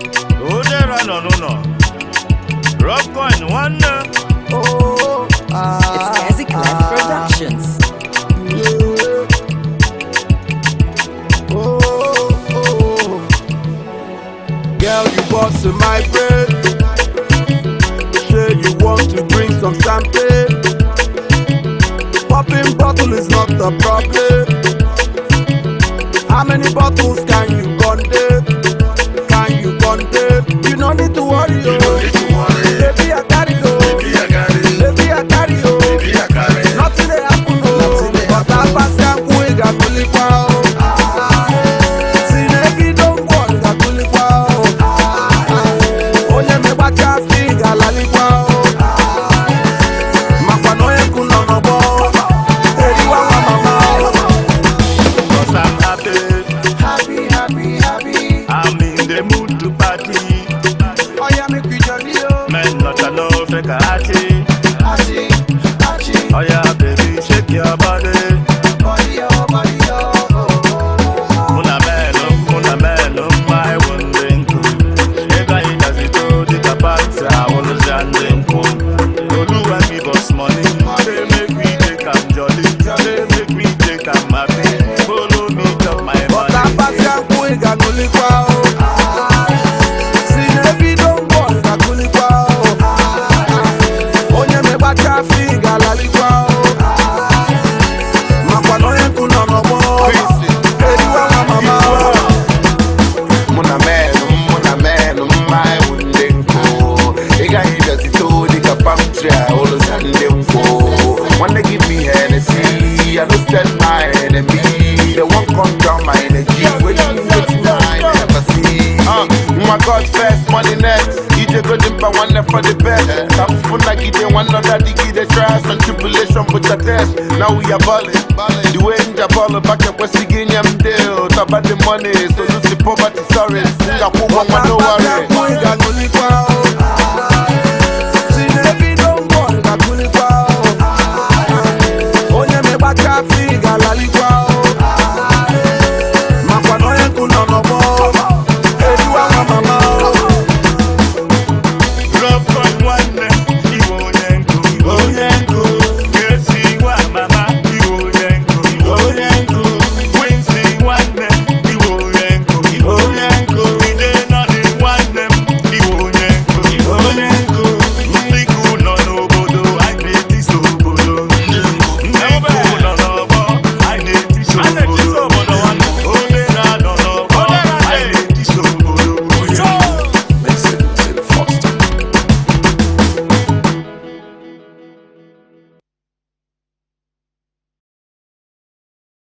Odera no. Rock coin one. It's Kazi Clef Productions. Girl, you bust in my brain. Say you want to drink some champagne. Popping bottle is not the problem. How many bottles can you contain? Can you contain? You no need to worry, Baby, I carry you. Baby, I carry you. Nothing dey happen, but I pass am quick, I go live out. Sineki don't go, I go live out. Onye me bacha figa la live out. Makwano ye kuno no bo. Eri wa mama. Cause I'm happy. Happy. I'm in the mood to party. Oh yeah, make we jolly yo. Men not a no fake arty. Achi. Oh yeah, baby, shake your body. Body yo. Muna melo, my one drink. Ega ita zito, dika panta, wolo jandinku. Olu and give us money. They make me take am jolly. They make me take am happy. Follow me, chop my But I money. pass am quick, I go live out. Sineki don't go, I go live out. Onye me bacha figa la live out. Makwano ye kuno no bo. Eri wa mama. Muna meno, my wundenko. Ega hida zito, dika pamcha, olo zandenko. Wanna give me Hennessy, I don't stand my enemy. They won't come down my energy, waiting I never see. My God first, money next. DJ go dimpa one for the best. Tafuna gide one other digi the trials and tribulation but the test. Now we are balling. The way in the ball back at West Virginia deal. Talk about the money, so lose the poverty, sorry. Got one no worry. I go live out.